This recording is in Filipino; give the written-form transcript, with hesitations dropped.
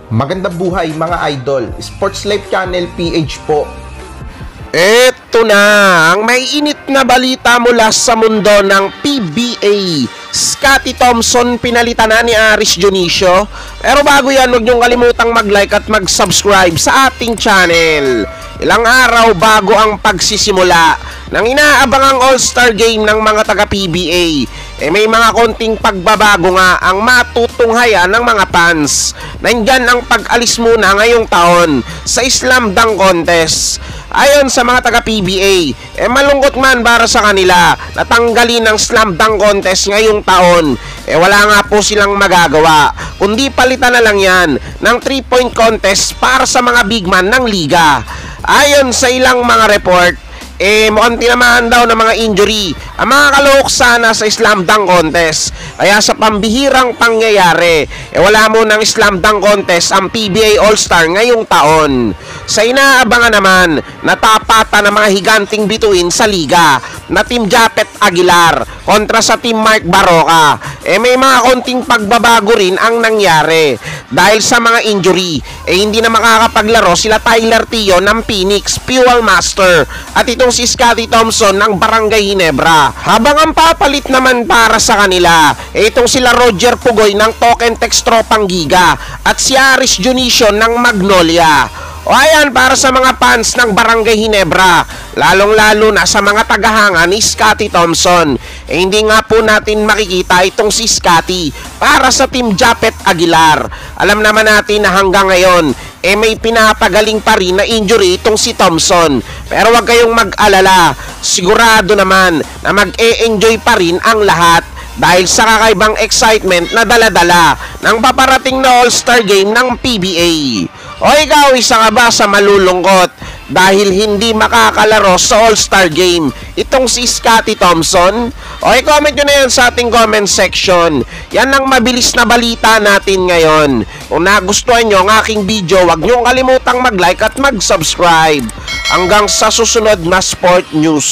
Magandang buhay mga idol, Sports Life Channel PH po. Eto na, ang may init na balita mula sa mundo ng PBA. Scottie Thompson pinalitan na ni Aris Dionisio. Pero bago yan, huwag niyong kalimutang mag-like at mag-subscribe sa ating channel. Ilang araw bago ang pagsisimula ng inaabangang All-Star Game ng mga taga-PBA, may mga konting pagbabago nga ang matutunghayan ng mga fans. Nandyan ang pag-alis muna ngayong taon sa Slam Dunk Contest. Ayon sa mga taga-PBA, malungkot man para sa kanila na tanggalin ng Slam Dunk Contest ngayong taon. Wala nga po silang magagawa, kundi palitan na lang yan ng 3-point contest para sa mga big man ng liga. Ayon sa ilang mga report, mukhang tinamaan daw ng mga injury ang mga kalahok sana sa Slam Dunk Contest. Kaya sa pambihirang pangyayari, wala mo ng Slam Dunk Contest ang PBA All-Star ngayong taon. Sa inaabangan naman, natapatan ng mga higanting bituin sa liga na Team Japet Aguilar kontra sa Team Mark Baroka. May mga konting pagbabago rin ang nangyari. Dahil sa mga injury, hindi na makakapaglaro sila Tyler Tio ng Phoenix, Fuel Master, at itong si Scottie Thompson ng Barangay Ginebra. Habang ang papalit naman para sa kanila, itong sila Roger Pugoy ng Token Tex Tropang Giga at si Aris Dionisio ng Magnolia. O ayan, para sa mga fans ng Barangay Ginebra, lalong-lalo na sa mga tagahanga ni Scottie Thompson, hindi nga po natin makikita itong si Scottie para sa Team Japet Aguilar. Alam naman natin na hanggang ngayon, may pinapagaling pa rin na injury itong si Thompson. Pero wag kayong mag-alala, sigurado naman na mag-e-enjoy pa rin ang lahat dahil sa kakaibang excitement na dala-dala ng paparating na All-Star Game ng PBA. O ikaw, isa ka ba sa malulungkot dahil hindi makakalaro sa All-Star Game itong si Scottie Thompson? O i-comment nyo na yan sa ating comment section. Yan ang mabilis na balita natin ngayon. Kung nagustuhan nyo ang aking video, huwag nyo kalimutang mag-like at mag-subscribe. Hanggang sa susunod na sport news.